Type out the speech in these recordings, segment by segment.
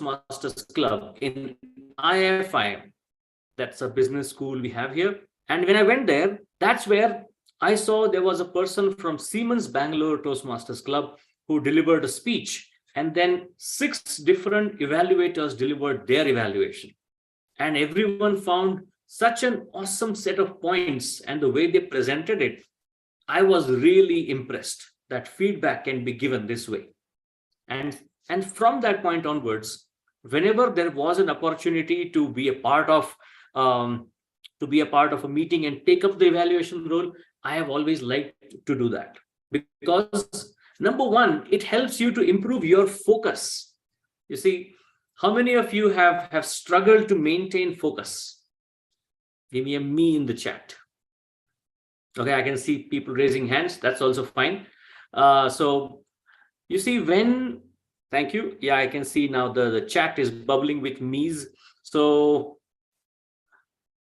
Toastmasters Club in IFI. That's a business school we have here. And when I went there, that's where I saw there was a person from Siemens Bangalore Toastmasters Club who delivered a speech. And then 6 different evaluators delivered their evaluation. And everyone found such an awesome set of points, and the way they presented it, I was really impressed that feedback can be given this way. And from that point onwards, whenever there was an opportunity to be a part of a meeting and take up the evaluation role, I have always liked to do that, because number one, it helps you to improve your focus. You see, how many of you have struggled to maintain focus? Give me a me in the chat. Okay, I can see people raising hands. That's also fine. So you see, thank you. Yeah, I can see now the chat is bubbling with me's. So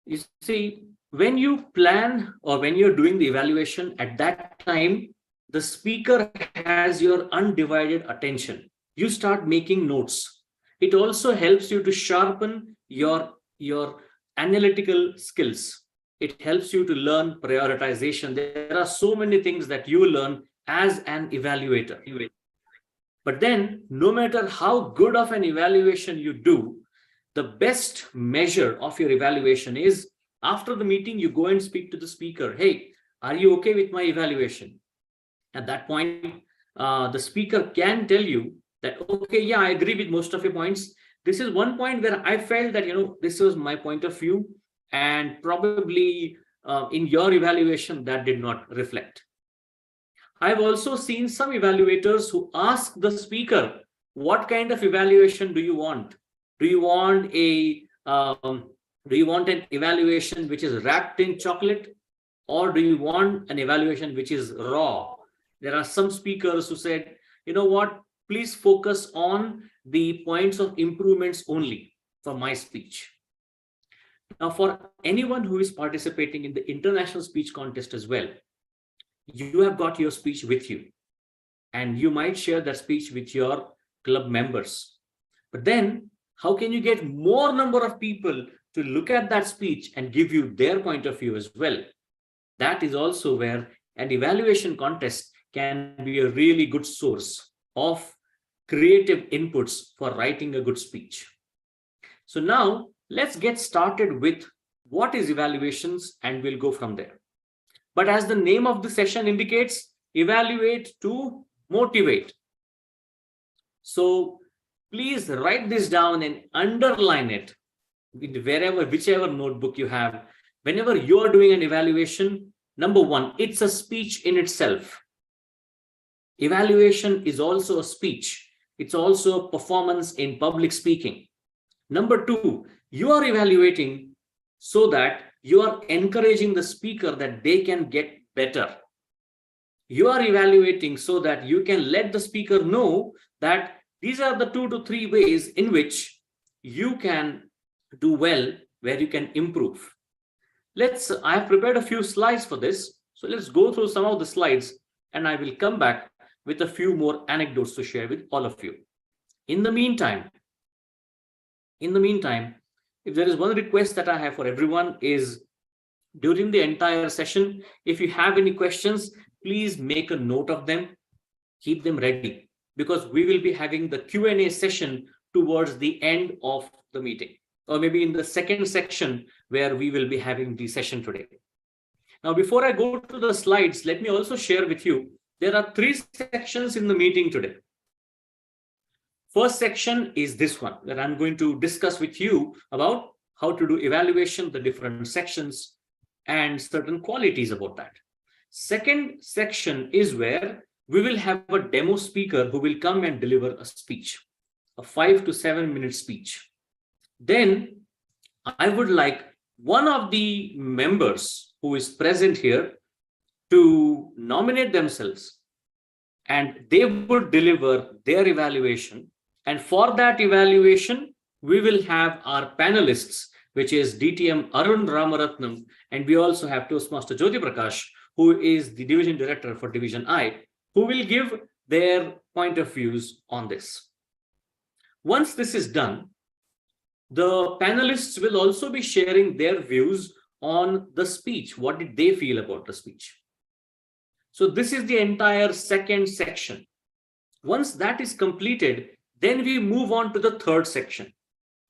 you see, when you plan or when you're doing the evaluation, at that time, the speaker has your undivided attention. You start making notes. It also helps you to sharpen your analytical skills. It helps you to learn prioritization. There are so many things that you learn as an evaluator. But then, no matter how good of an evaluation you do, the best measure of your evaluation is after the meeting, you go and speak to the speaker. Hey, are you okay with my evaluation? At that point, the speaker can tell you that, okay, yeah, I agree with most of your points. This is one point where I felt that, this was my point of view, and probably in your evaluation, that did not reflect. I've also seen some evaluators who ask the speaker, what kind of evaluation do you want? Do you want an evaluation which is wrapped in chocolate, or do you want an evaluation which is raw? There are some speakers who said, you know what, please focus on the points of improvements only for my speech. Now, for anyone who is participating in the international speech contest as well, you have got your speech with you, and you might share that speech with your club members. But then, how can you get more number of people to look at that speech and give you their point of view as well? That is also where an evaluation contest can be a really good source of creative inputs for writing a good speech. So now let's get started with what is evaluations, and we'll go from there. But as the name of the session indicates, evaluate to motivate. So please write this down and underline it whichever notebook you have. Whenever you're doing an evaluation, number one, it's a speech in itself. Evaluation is also a speech. It's also a performance in public speaking. Number two, you are evaluating so that you are encouraging the speaker that they can get better. You are evaluating so that you can let the speaker know that these are the 2 to 3 ways in which you can do well, where you can improve. I have prepared a few slides for this. So let's go through some of the slides, and I will come back with a few more anecdotes to share with all of you. In the meantime, if there is one request that I have for everyone is, during the entire session, if you have any questions, please make a note of them, keep them ready, because we will be having the Q&A session towards the end of the meeting, or maybe in the second section where we will be having the session today. Now, before I go to the slides, let me also share with you, there are 3 sections in the meeting today. First section is this one, that I'm going to discuss with you about how to do evaluation, the different sections, and certain qualities about that. Second section is where we will have a demo speaker who will come and deliver a speech, a 5 to 7 minute speech. Then I would like one of the members who is present here to nominate themselves, and they would deliver their evaluation. And for that evaluation, we will have our panelists, which is DTM Arun, Ramarathnam, and we also have Toastmaster Jyotiprakash, who is the division director for Division I, who will give their point of views on this. Once this is done, the panelists will also be sharing their views on the speech. What did they feel about the speech? So this is the entire second section. Once that is completed, then we move on to the third section,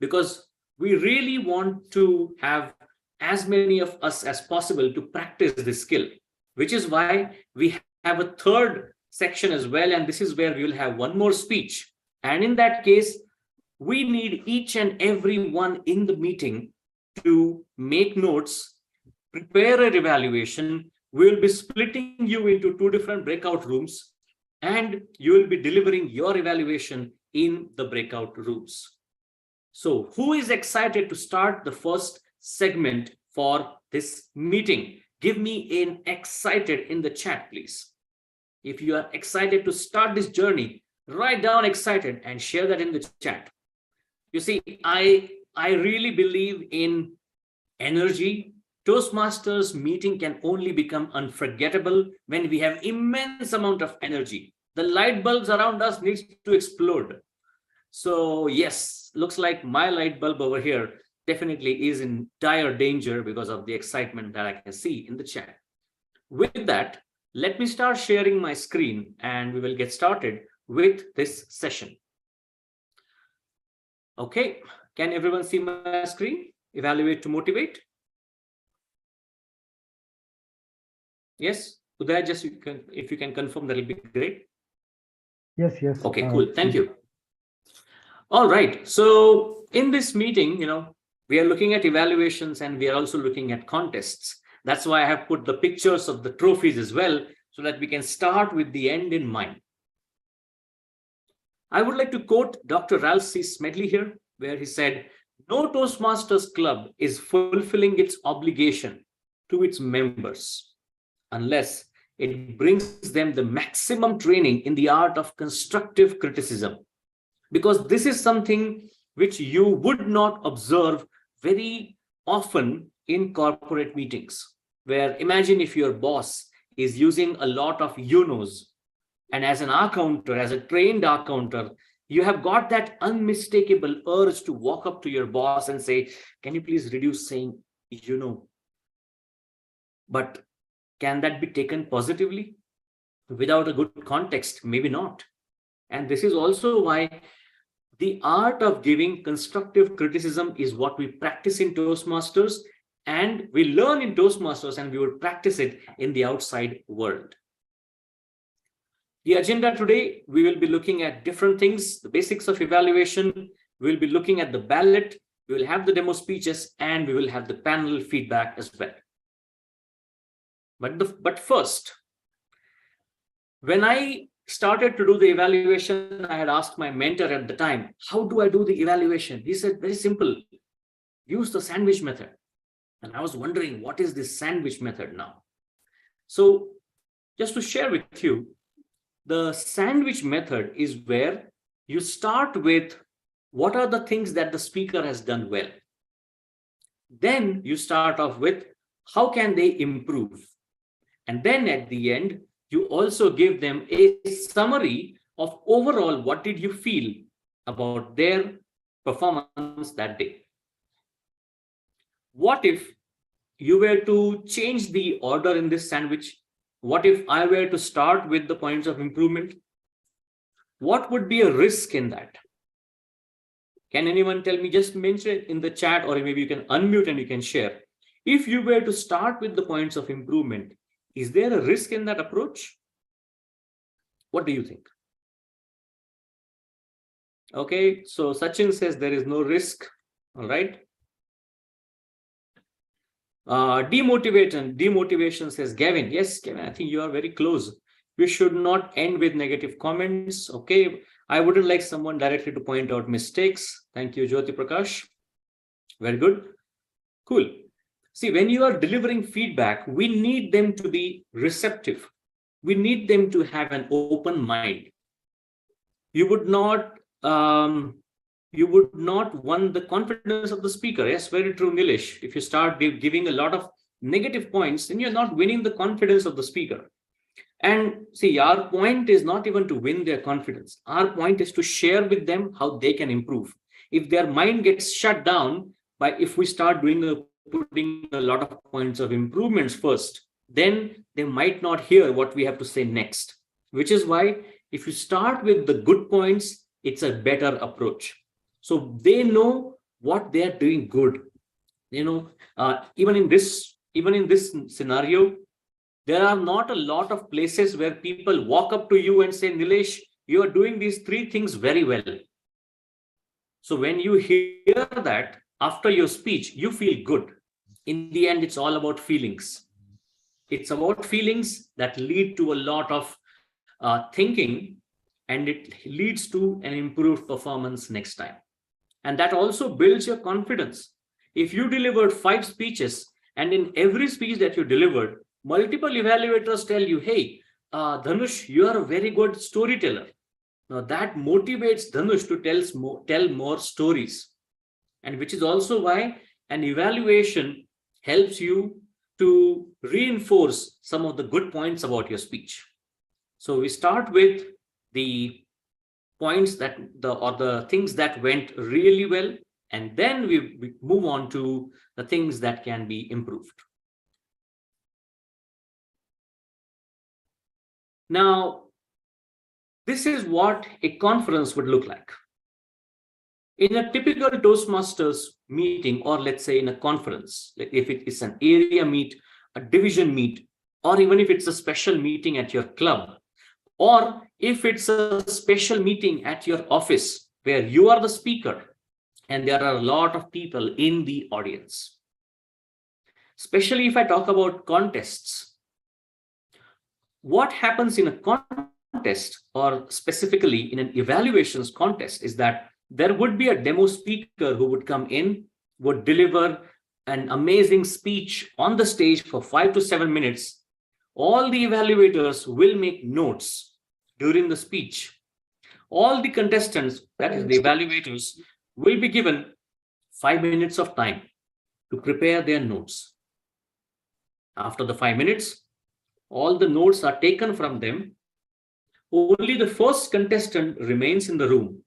because we really want to have as many of us as possible to practice this skill, which is why we have a third section as well. And this is where we will have one more speech. And in that case, we need each and every one in the meeting to make notes, prepare an evaluation. We'll be splitting you into 2 different breakout rooms, and you will be delivering your evaluation in the breakout rooms. So who is excited to start the first segment for this meeting? Give me an excited in the chat, please. If you are excited to start this journey, write down excited and share that in the chat. You see, I really believe in energy. Toastmasters meeting can only become unforgettable when we have immense amount of energy. The light bulbs around us needs to explode. So yes, looks like my light bulb over here definitely is in dire danger because of the excitement that I can see in the chat. With that, let me start sharing my screen and we will get started with this session. Okay, can everyone see my screen? Evaluate to motivate. Yes, Uday, just if you can confirm, that'll be great. Yes. Okay, cool. Thank you. All right. So in this meeting, we are looking at evaluations and we are also looking at contests. That's why I have put the pictures of the trophies as well, so that we can start with the end in mind. I would like to quote Dr. Ralph C. Smedley here, where he said, "No Toastmasters club is fulfilling its obligation to its members unless it brings them the maximum training in the art of constructive criticism." Because this is something which you would not observe very often in corporate meetings, where imagine if your boss is using a lot of you-knows, and as an accountant, as a trained accountant, you have got that unmistakable urge to walk up to your boss and say, "Can you please reduce saying you know?" But can that be taken positively? Without a good context, maybe not. And this is also why the art of giving constructive criticism is what we practice in Toastmasters, and we learn in Toastmasters, and we will practice it in the outside world. The agenda today, we will be looking at different things, the basics of evaluation. We'll be looking at the ballot. We will have the demo speeches, and we will have the panel feedback as well. But first, when I started to do the evaluation, I had asked my mentor at the time, "How do I do the evaluation?" He said, "Very simple, use the sandwich method." And I was wondering, what is this sandwich method now? So just to share with you, the sandwich method is where you start with what are the things that the speaker has done well. Then you start off with how can they improve? And then at the end, you also give them a summary of overall what did you feel about their performance that day. What if you were to change the order in this sandwich? What if I were to start with the points of improvement? What would be a risk in that? Can anyone tell me? Just mention it in the chat, or maybe you can unmute and you can share. If you were to start with the points of improvement, is there a risk in that approach? What do you think? Okay, so Sachin says there is no risk. All right. Demotivation says Gavin. Yes, Gavin, I think you are very close. We should not end with negative comments. Okay, I wouldn't like someone directly to point out mistakes. Thank you, Jyotiprakash. Very good. Cool. See, when you are delivering feedback, we need them to be receptive. We need them to have an open mind. You would not won the confidence of the speaker. Yes, very true, Nilesh. If you start giving a lot of negative points, then you're not winning the confidence of the speaker. And see, our point is not even to win their confidence. Our point is to share with them how they can improve. If their mind gets shut down by if we start putting a lot of points of improvements first, then they might not hear what we have to say next. Which is why if you start with the good points, it's a better approach. So they know what they are doing good. Even in this scenario, there are not a lot of places where people walk up to you and say, Nilesh, you are doing these 3 things very well. So when you hear that after your speech, you feel good. In the end, it's all about feelings. It's about feelings that lead to a lot of thinking, and it leads to an improved performance next time. And that also builds your confidence. If you delivered 5 speeches, and in every speech that you delivered, multiple evaluators tell you, hey, Dhanush, you are a very good storyteller. Now that motivates Dhanush to tell more stories. And which is also why an evaluation helps you to reinforce some of the good points about your speech. So we start with the points or the things that went really well, and then we move on to the things that can be improved. Now, this is what a conference would look like. In a typical Toastmasters meeting, or let's say in a conference, if it is an area meet, a division meet, or even if it's a special meeting at your club, or if it's a special meeting at your office where you are the speaker and there are a lot of people in the audience. Especially if I talk about contests, what happens in a contest, or specifically in an evaluations contest, is that there would be a demo speaker who would come in, would deliver an amazing speech on the stage for 5 to 7 minutes. All the evaluators will make notes during the speech. All the contestants, that is the evaluators, will be given 5 minutes of time to prepare their notes. After the 5 minutes, all the notes are taken from them. Only the first contestant remains in the room.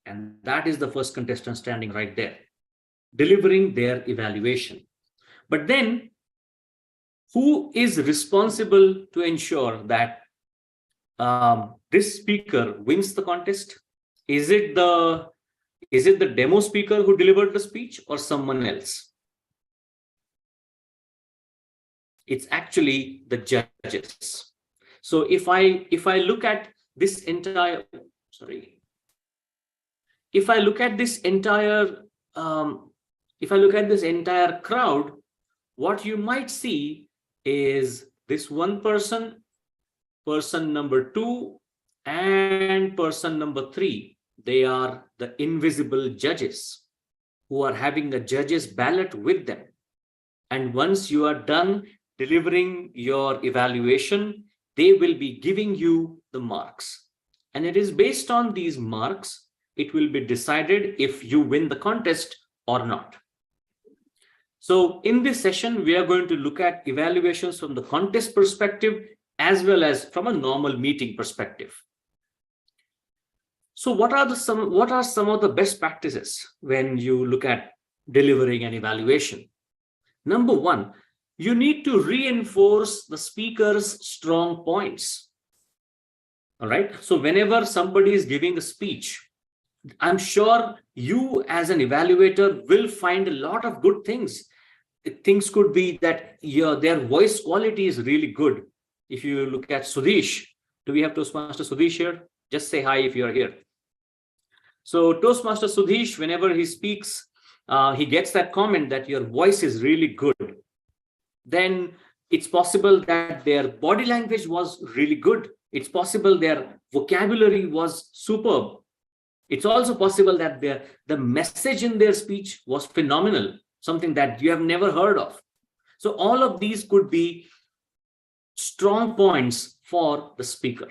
And that is the first contestant standing right there, delivering their evaluation. But then, who is responsible to ensure that this speaker wins the contest? Is it the demo speaker who delivered the speech, or someone else? It's actually the judges. So if I look at this entire crowd, what you might see is this one person number 2, and person number 3. They are the invisible judges who are having a judge's ballot with them. And once you are done delivering your evaluation, they will be giving you the marks. And it is based on these marks, it will be decided if you win the contest or not. So in this session, we are going to look at evaluations from the contest perspective as well as from a normal meeting perspective. So what are some of the best practices when you look at delivering an evaluation? Number 1, you need to reinforce the speaker's strong points. All right. So whenever somebody is giving a speech, I'm sure you as an evaluator will find a lot of good things. Things could be that their voice quality is really good. If you look at Sudhish, do we have Toastmaster Sudhish here? Just say hi if you're here. So Toastmaster Sudhish, whenever he speaks, he gets that comment that your voice is really good. Then it's possible that their body language was really good. It's possible their vocabulary was superb. It's also possible that the message in their speech was phenomenal, something that you have never heard of. So all of these could be strong points for the speaker.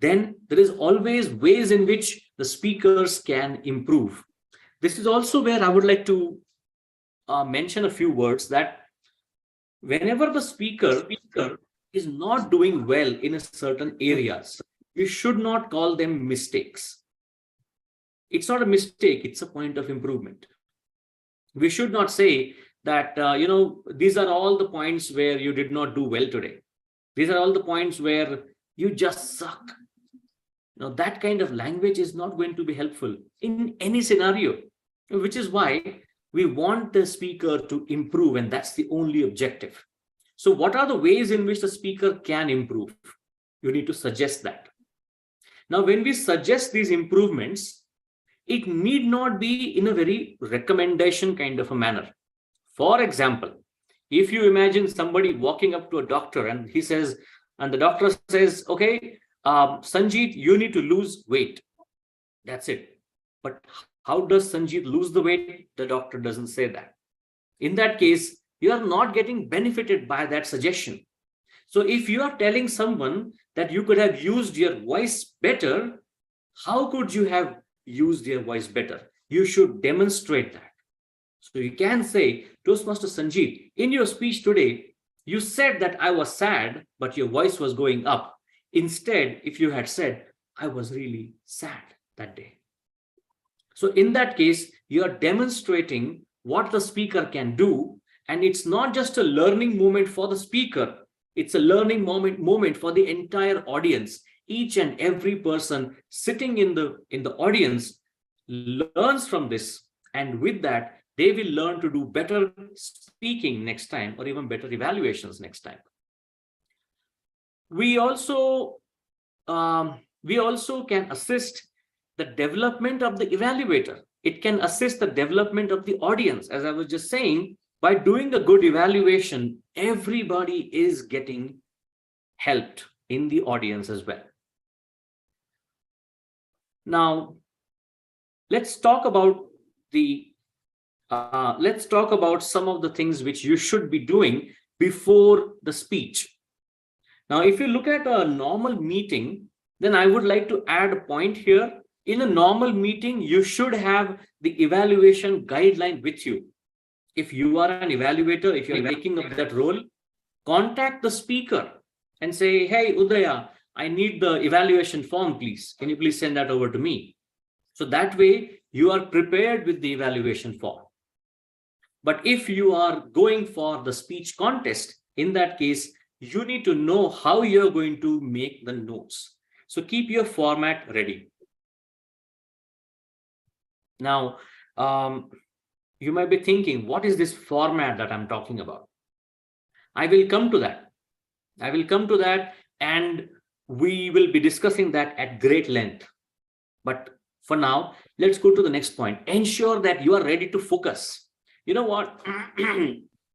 Then there is always ways in which the speakers can improve. This is also where I would like to mention a few words that whenever the speaker is not doing well in a certain areas, we should not call them mistakes. It's not a mistake, it's a point of improvement. We should not say that, these are all the points where you did not do well today. These are all the points where you just suck. Now, that kind of language is not going to be helpful in any scenario, which is why we want the speaker to improve, and that's the only objective. So what are the ways in which the speaker can improve? You need to suggest that. Now, when we suggest these improvements, it need not be in a very recommendation kind of a manner. For example, if you imagine somebody walking up to a doctor and the doctor says, okay, Sanjeet, you need to lose weight. That's it. But how does Sanjeet lose the weight? The doctor doesn't say that. In that case, you are not getting benefited by that suggestion. So if you are telling someone that you could have used your voice better, how could you have used your voice better? You should demonstrate that. So you can say, Toastmaster Sanjeet, in your speech today, you said that I was sad, but your voice was going up. Instead, if you had said, I was really sad that day. So in that case, you are demonstrating what the speaker can do. And it's not just a learning moment for the speaker. It's a learning moment for the entire audience. Each and every person sitting in the audience learns from this. And with that, they will learn to do better speaking next time, or even better evaluations next time. We also can assist the development of the evaluator. It can assist the development of the audience. As I was just saying, by doing a good evaluation, everybody is getting helped in the audience as well. Now, let's talk about some of the things which you should be doing before the speech. Now, if you look at a normal meeting, then I would like to add a point here. In a normal meeting, you should have the evaluation guideline with you. If you are an evaluator, if you're taking up that role, contact the speaker and say, hey, Udaya, I need the evaluation form, please. Can you please send that over to me? So that way you are prepared with the evaluation form. But if you are going for the speech contest, in that case, you need to know how you're going to make the notes. So keep your format ready. Now, you might be thinking, what is this format that I'm talking about? I will come to that. And we will be discussing that at great length. But for now, let's go to the next point. Ensure that you are ready to focus. You know what?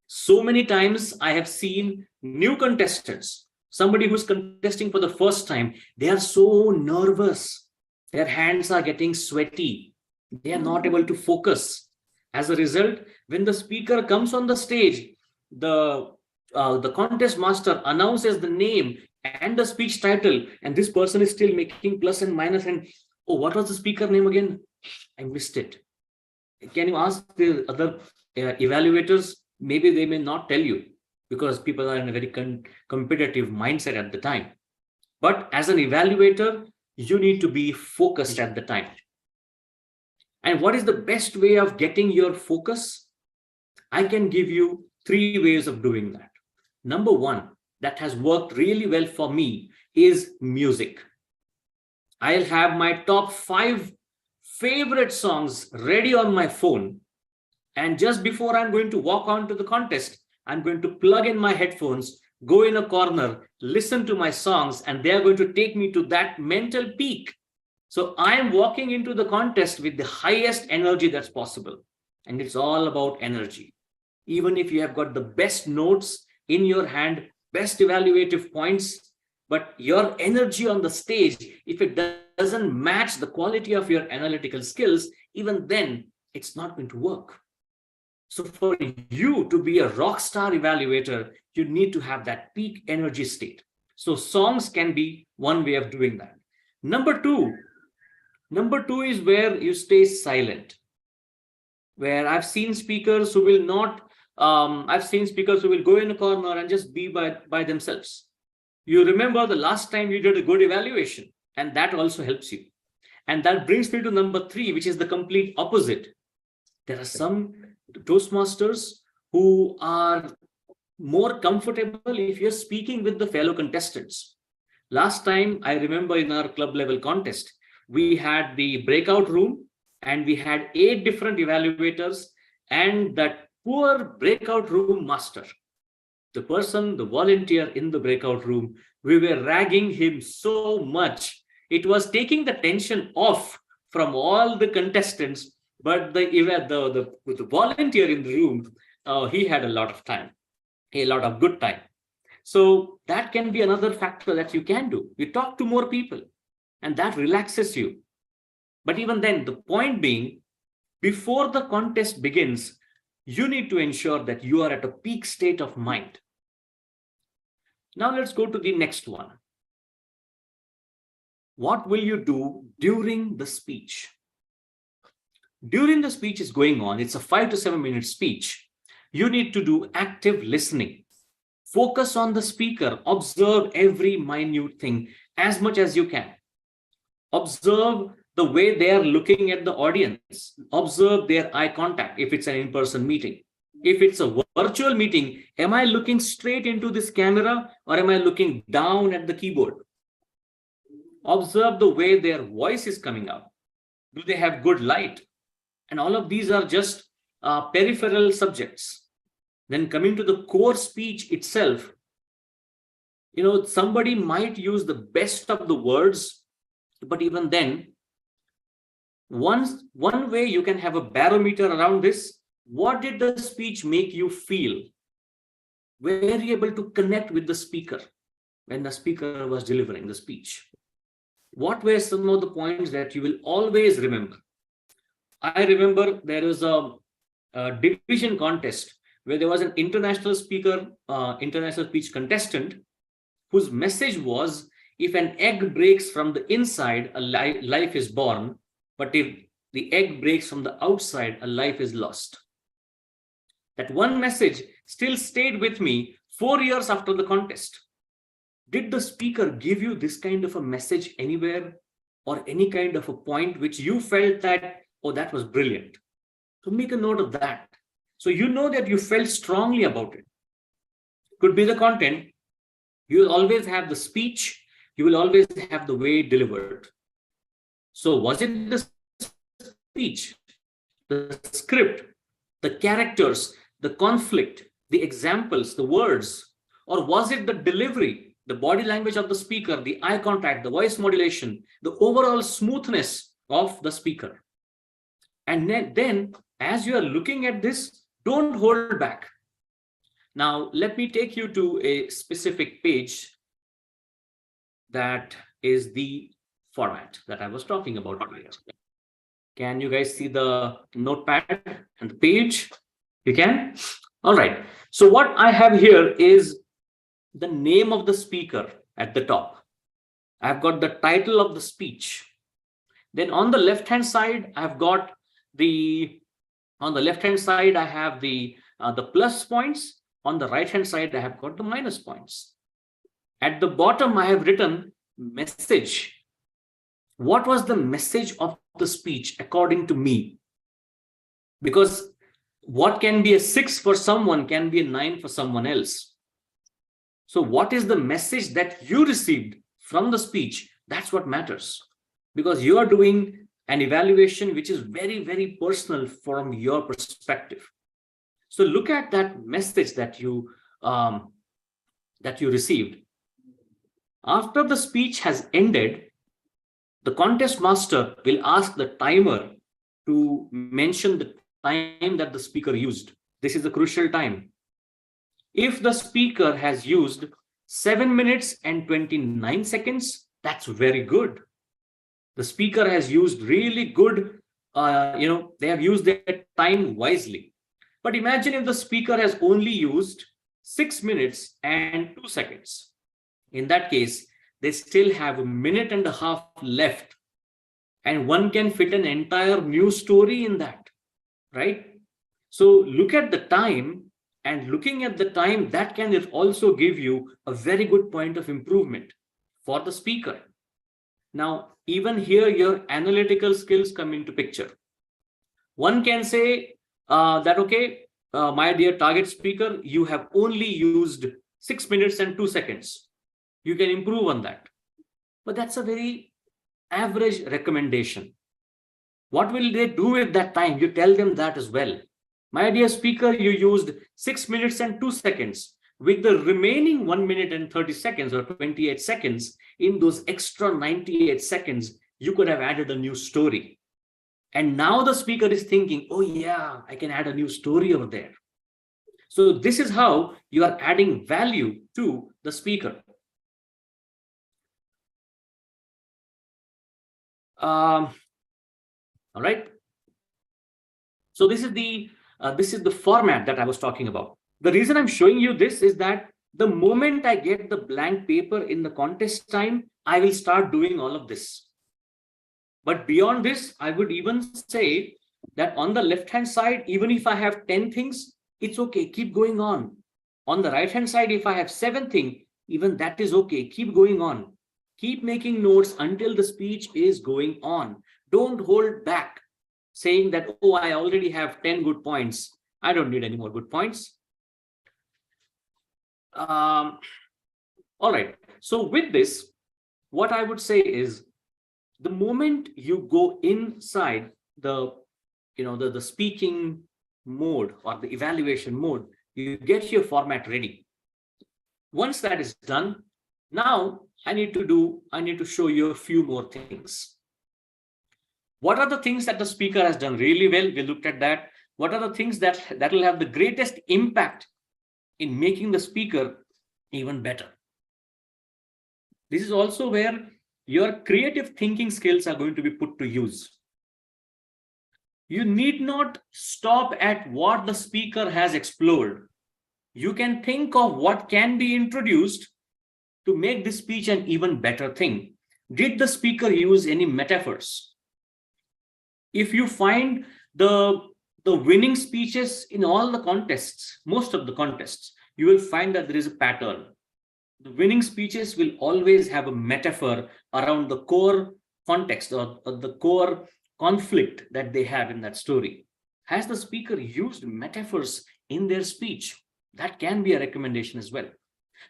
So many times I have seen new contestants, somebody who's contesting for the first time, they are so nervous. Their hands are getting sweaty. They are not able to focus. As a result, when the speaker comes on the stage, the contest master announces the name and the speech title, and this person is still making plus and minus, and oh, what was the speaker name again? I missed it. Can you ask the other evaluators? Maybe they may not tell you, because people are in a very competitive mindset at the time. But as an evaluator, you need to be focused at the time. And what is the best way of getting your focus? I can give you 3 ways of doing that. Number 1, that has worked really well for me, is music. I'll have my top 5 favorite songs ready on my phone. And just before I'm going to walk on to the contest, I'm going to plug in my headphones, go in a corner, listen to my songs, and they're going to take me to that mental peak. So I am walking into the contest with the highest energy that's possible. And it's all about energy. Even if you have got the best notes in your hand, best evaluative points, but your energy on the stage, if it doesn't match the quality of your analytical skills, even then it's not going to work. So for you to be a rock star evaluator, you need to have that peak energy state. So songs can be one way of doing that. Number two is where you stay silent. Where I've seen speakers who will not, I've seen speakers who will go in a corner and just be by themselves. You remember the last time you did a good evaluation, and that also helps you. And that brings me to number 3, which is the complete opposite. There are some Toastmasters who are more comfortable if you're speaking with the fellow contestants. Last time, I remember in our club level contest, we had the breakout room and we had 8 different evaluators, and that poor breakout room master, the person, the volunteer in the breakout room, we were ragging him so much. It was taking the tension off from all the contestants, but the volunteer in the room, he had a lot of time, a lot of good time. So that can be another factor that you can do. You talk to more people and that relaxes you. But even then, the point being, before the contest begins, you need to ensure that you are at a peak state of mind. Now let's go to the next one. What will you do during the speech? During the speech is going on, it's a 5 to 7 minute speech. You need to do active listening. Focus on the speaker. Observe every minute thing as much as you can. Observe the way they are looking at the audience. Observe their eye contact if it's an in-person meeting. If it's a virtual meeting, am I looking straight into this camera or am I looking down at the keyboard? Observe the way their voice is coming out. Do they have good light? And all of these are just peripheral subjects. Then coming to the core speech itself, somebody might use the best of the words, but even then, one way you can have a barometer around this. What did the speech make you feel? Were you able to connect with the speaker when the speaker was delivering the speech? What were some of the points that you will always remember? I remember there was a division contest where there was an international speaker, international speech contestant, whose message was, if an egg breaks from the inside, a life is born, but if the egg breaks from the outside, a life is lost. That one message still stayed with me 4 years after the contest. Did the speaker give you this kind of a message anywhere, or any kind of a point which you felt that, oh, that was brilliant? So make a note of that. So you know that you felt strongly about it. Could be the content. You will always have the speech. You will always have the way delivered. So was it the speech, the script, the characters, the conflict, the examples, the words, or was it the delivery, the body language of the speaker, the eye contact, the voice modulation, the overall smoothness of the speaker? And then as you are looking at this, don't hold back. Now, let me take you to a specific page that is the format that I was talking about earlier. Can you guys see the notepad and the page? You can? All right. So what I have here is the name of the speaker at the top. I've got the title of the speech. Then on the left-hand side, I've got on the left-hand side, I have the plus points. On the right-hand side, I have got the minus points. At the bottom, I have written message. What was the message of the speech according to me? Because what can be a 6 for someone can be a 9 for someone else. So what is the message that you received from the speech? That's what matters, because you are doing an evaluation which is very, very personal from your perspective. So look at that message that you received. After the speech has ended, the contest master will ask the timer to mention the time that the speaker used. This is a crucial time. If the speaker has used 7 minutes and 29 seconds, that's very good. The speaker has used really good, they have used their time wisely. But imagine if the speaker has only used 6 minutes and 2 seconds. In that case, they still have 1.5 minutes left. And one can fit an entire new story in that, right? So look at the time And looking at the time, that can also give you a very good point of improvement for the speaker. Now, even here, your analytical skills come into picture. One can say that, okay, my dear target speaker, you have only used 6 minutes and 2 seconds. You can improve on that. But that's a very average recommendation. What will they do with that time? You tell them that as well. My dear speaker, you used 6 minutes and 2 seconds. With the remaining 1 minute and 30 seconds or 28 seconds, in those extra 98 seconds, you could have added a new story. And now the speaker is thinking, oh yeah, I can add a new story over there. So this is how you are adding value to the speaker. All right. So this is the format that I was talking about. The reason I'm showing you this is that the moment I get the blank paper in the contest time, I will start doing all of this. But beyond this, I would even say that on the left-hand side, even if I have 10 things, it's okay, keep going on. On the right-hand side, if I have 7 things, even that is okay, keep going on. Keep making notes until the speech is going on. Don't hold back saying that, oh, I already have 10 good points. I don't need any more good points. All right. So with this, what I would say is the moment you go inside the speaking mode or the evaluation mode, you get your format ready. Once that is done, now I need to show you a few more things. What are the things that the speaker has done really well? We looked at that. What are the things that will have the greatest impact in making the speaker even better? This is also where your creative thinking skills are going to be put to use. You need not stop at what the speaker has explored. You can think of what can be introduced to make this speech an even better thing. Did the speaker use any metaphors? If you find the winning speeches in all the contests, most of the contests, you will find that there is a pattern. The winning speeches will always have a metaphor around the core context or the core conflict that they have in that story. Has the speaker used metaphors in their speech? That can be a recommendation as well.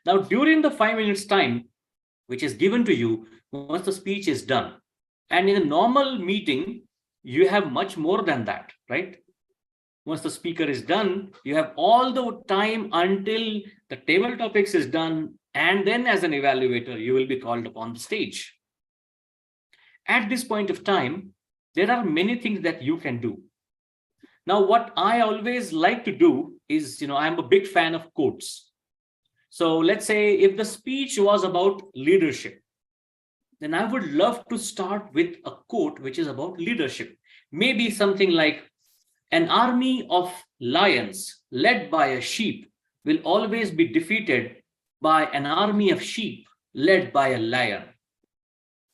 Now, during the 5 minutes time, which is given to you once the speech is done, and in a normal meeting, you have much more than that, right? Once the speaker is done, you have all the time until the table topics is done, and then as an evaluator, you will be called upon the stage. At this point of time, there are many things that you can do. Now, what I always like to do is, I'm a big fan of quotes. So let's say if the speech was about leadership, then I would love to start with a quote which is about leadership. Maybe something like, an army of lions led by a sheep will always be defeated by an army of sheep led by a lion.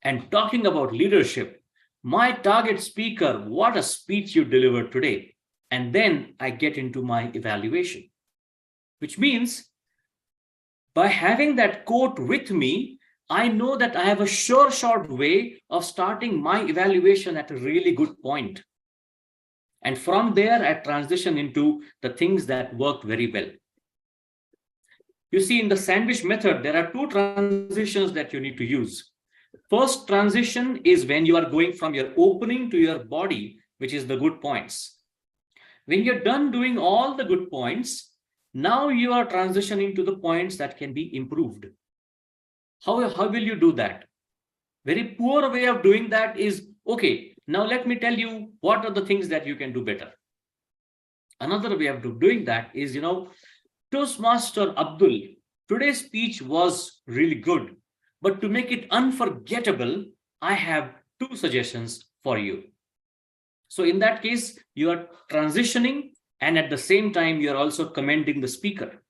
And talking about leadership, my target speaker, what a speech you delivered today. And then I get into my evaluation, which means by having that quote with me, I know that I have a short way of starting my evaluation at a really good point. And from there, I transition into the things that worked very well. You see, in the sandwich method, there are 2 transitions that you need to use. First transition is when you are going from your opening to your body, which is the good points. When you're done doing all the good points, now you are transitioning to the points that can be improved. How will you do that? Very poor way of doing that is, okay, now let me tell you what are the things that you can do better. Another way of doing that is, Toastmaster Abdul, today's speech was really good, but to make it unforgettable, I have 2 suggestions for you. So in that case, you are transitioning, and at the same time, you are also commending the speaker.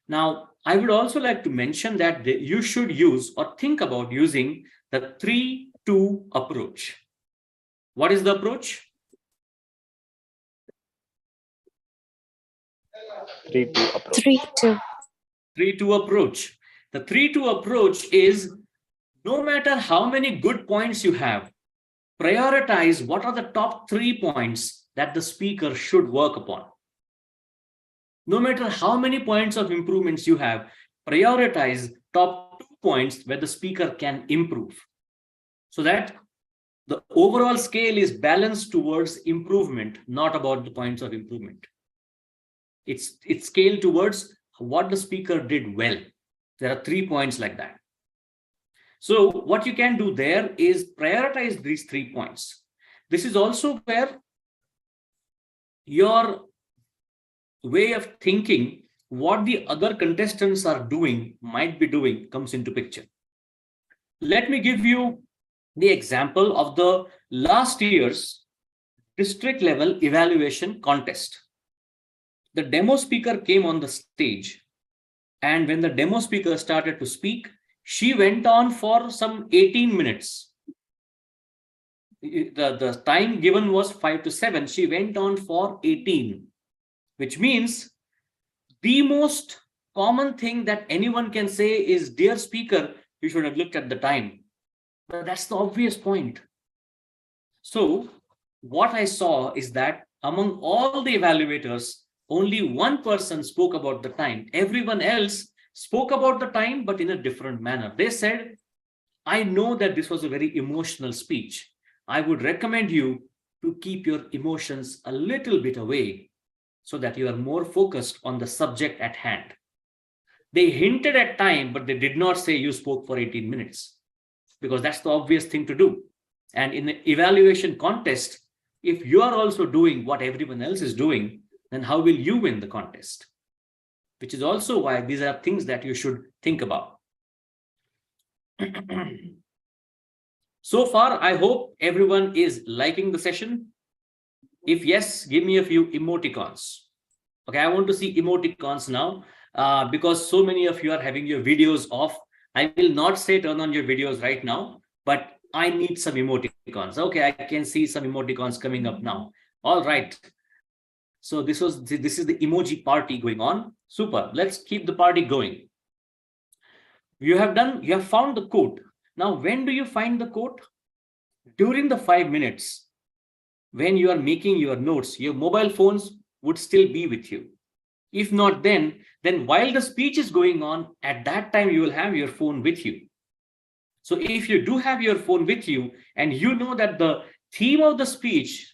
Now, I would also like to mention that you should use or think about using the 3-2 approach. What is the approach? 3-2 approach. 3-2. 3-2 approach. The 3-2 approach is, no matter how many good points you have, prioritize what are the top 3 points that the speaker should work upon. No matter how many points of improvements you have, prioritize top 2 points where the speaker can improve, so that the overall scale is balanced towards improvement, not about the points of improvement. It's scaled towards what the speaker did well. There are 3 points like that. So what you can do there is prioritize these 3 points. This is also where your way of thinking, what the other contestants are doing, might be doing, comes into picture. Let me give you the example of the last year's district level evaluation contest. The demo speaker came on the stage, and when the demo speaker started to speak, she went on for some 18 minutes. The time given was 5 to 7. She went on for 18, which means the most common thing that anyone can say is, dear speaker, you should have looked at the time. But that's the obvious point. So what I saw is that among all the evaluators, only one person spoke about the time. Everyone else spoke about the time, but in a different manner. They said, I know that this was a very emotional speech. I would recommend you to keep your emotions a little bit away so that you are more focused on the subject at hand. They hinted at time, but they did not say you spoke for 18 minutes, because that's the obvious thing to do. And in the evaluation contest, if you are also doing what everyone else is doing, then how will you win the contest? Which is also why these are things that you should think about. So far, I hope everyone is liking the session. If yes, give me a few emoticons. Okay, I want to see emoticons now, because so many of you are having your videos off. I will not say turn on your videos right now, but I need some emoticons. Okay, I can see some emoticons coming up now. All right. So this is the emoji party going on. Super. Let's keep the party going. You have found the quote. Now, when do you find the quote? During the 5 minutes, when you are making your notes, your mobile phones would still be with you. If not then while the speech is going on, at that time, you will have your phone with you. So if you do have your phone with you, and you know that the theme of the speech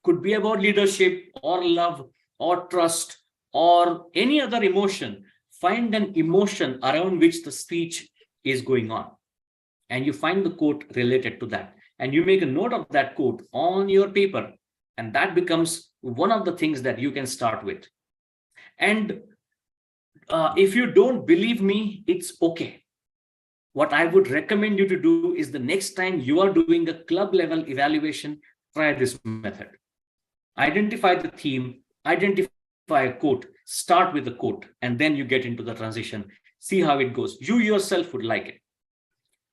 could be about leadership or love or trust or any other emotion, find an emotion around which the speech is going on. And you find the quote related to that. And you make a note of that quote on your paper. And that becomes one of the things that you can start with. And if you don't believe me, it's okay. What I would recommend you to do is, the next time you are doing a club level evaluation, try this method. Identify the theme, identify a quote, start with the quote, and then you get into the transition. See how it goes. You yourself would like it.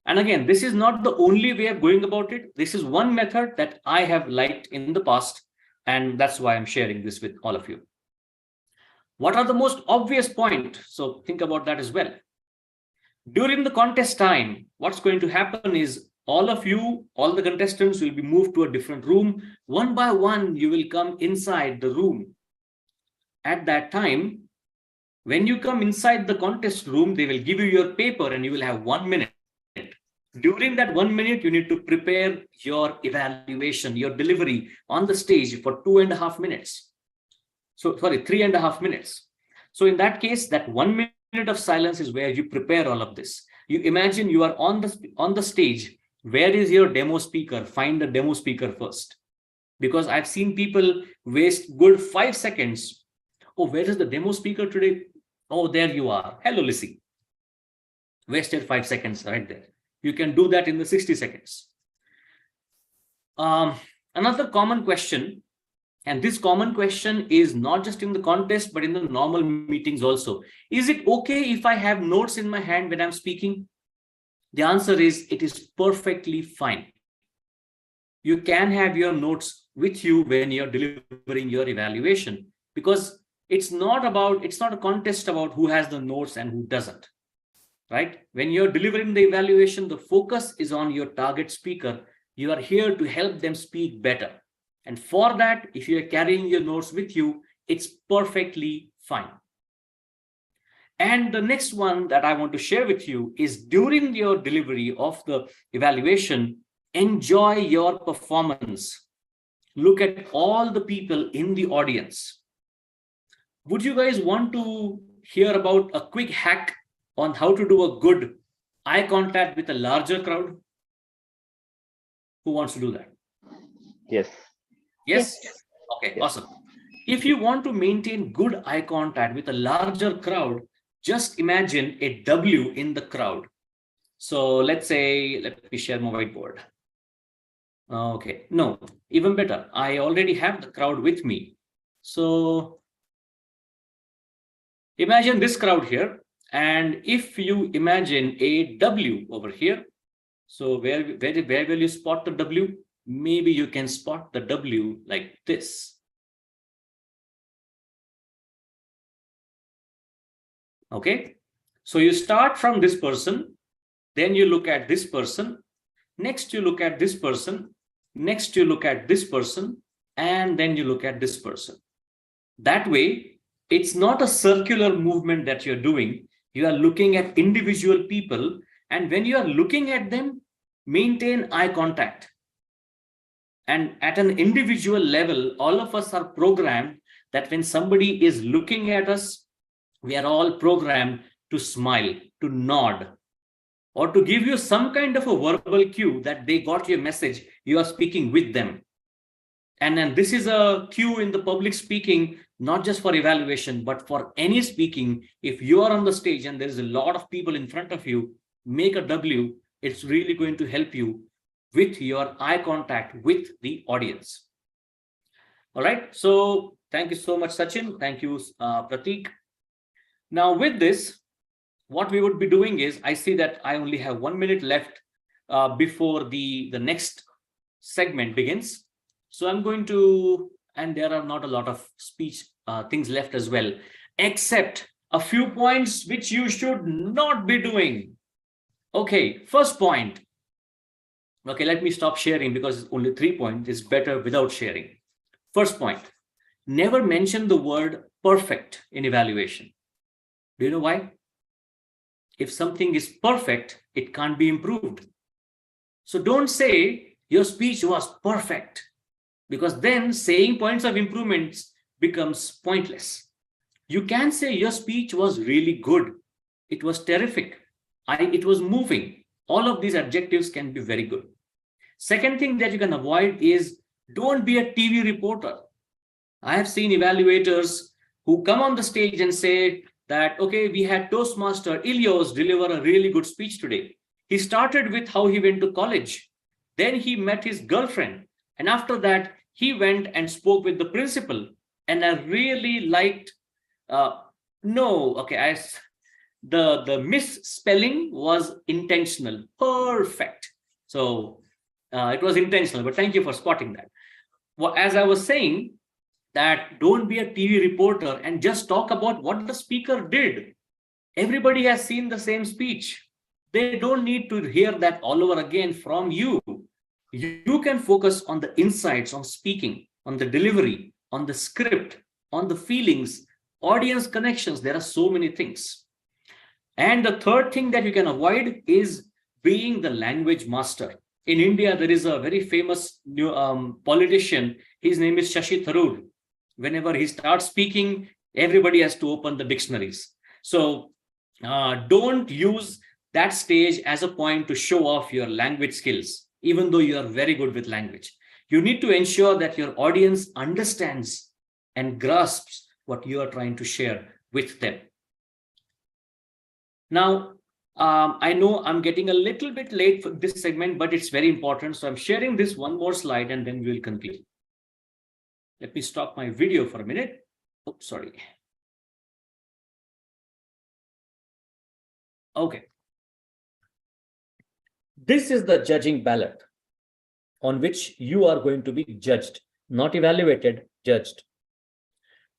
And again, this is not the only way of going about it. This is one method that I have liked in the past, and that's why I'm sharing this with all of you. What are the most obvious points? So think about that as well. During the contest time, what's going to happen is, all of you, all the contestants will be moved to a different room. One by one, you will come inside the room. At that time, when you come inside the contest room, they will give you your paper and you will have 1 minute. During that 1 minute, you need to prepare your evaluation, your delivery on the stage for 2.5 minutes. So, sorry, 3.5 minutes. So in that case, that 1 minute of silence is where you prepare all of this. You imagine you are on the stage. Where is your demo speaker? Find the demo speaker first. Because I've seen people waste good 5 seconds. Oh, where is the demo speaker today? Oh, there you are. Hello, Lissy. Wasted 5 seconds right there. You can do that in the 60 seconds. Another common question, and this common question is not just in the contest, but in the normal meetings also. Is it okay if I have notes in my hand when I'm speaking? The answer is, it is perfectly fine. You can have your notes with you when you're delivering your evaluation, because It's not a contest about who has the notes and who doesn't, right? When you're delivering the evaluation, the focus is on your target speaker. You are here to help them speak better. And for that, if you're carrying your notes with you, it's perfectly fine. And the next one that I want to share with you is during your delivery of the evaluation, enjoy your performance. Look at all the people in the audience. Would you guys want to hear about a quick hack on how to do a good eye contact with a larger crowd? Who wants to do that? Yes. Yes? Okay, awesome. If you want to maintain good eye contact with a larger crowd, just imagine a W in the crowd. So let's say, let me share my whiteboard. Okay, no, even better. I already have the crowd with me. So imagine this crowd here. And if you imagine a W over here, so where will you spot the W? Maybe you can spot the W like this. Okay, so you start from this person, then you look at this person, next you look at this person, next you look at this person, and then you look at this person. That way, it's not a circular movement that you're doing. You are looking at individual people, and when you are looking at them, maintain eye contact. And at an individual level, all of us are programmed that when somebody is looking at us, we are all programmed to smile, to nod, or to give you some kind of a verbal cue that they got your message, you are speaking with them. And then this is a cue in the public speaking, not just for evaluation, but for any speaking. If you are on the stage and there's a lot of people in front of you, make a W. It's really going to help you with your eye contact with the audience. All right. So thank you so much, Sachin. Thank you, Prateek. Now with this, what we would be doing is, I see that I only have 1 minute left before the next segment begins. So I'm going to, and there are not a lot of speech things left as well, except a few points which you should not be doing. Okay, first point. Okay, let me stop sharing because it's only 3 points. It's better without sharing. First point, never mention the word perfect in evaluation. Do you know why? If something is perfect, it can't be improved. So don't say your speech was perfect, because then saying points of improvements becomes pointless. You can say your speech was really good. It was terrific. It was moving. All of these adjectives can be very good. Second thing that you can avoid is don't be a TV reporter. I have seen evaluators who come on the stage and say that, okay, we had Toastmaster Ilios deliver a really good speech today. He started with how he went to college. Then he met his girlfriend. And after that, he went and spoke with the principal. And I really liked, the misspelling was intentional. Perfect. So it was intentional, but thank you for spotting that. Well, as I was saying, that don't be a TV reporter and just talk about what the speaker did. Everybody has seen the same speech. They don't need to hear that all over again from you. You can focus on the insights, on speaking, on the delivery, on the script, on the feelings, audience connections. There are so many things. And the third thing that you can avoid is being the language master. In India, there is a very famous politician. His name is Shashi Tharoor. Whenever he starts speaking, everybody has to open the dictionaries. So don't use that stage as a point to show off your language skills, even though you are very good with language. You need to ensure that your audience understands and grasps what you are trying to share with them. Now, I know I'm getting a little bit late for this segment, but it's very important. So I'm sharing this one more slide and then we'll conclude. Let me stop my video for a minute. Oh, sorry. Okay. This is the judging ballot on which you are going to be judged, not evaluated, judged.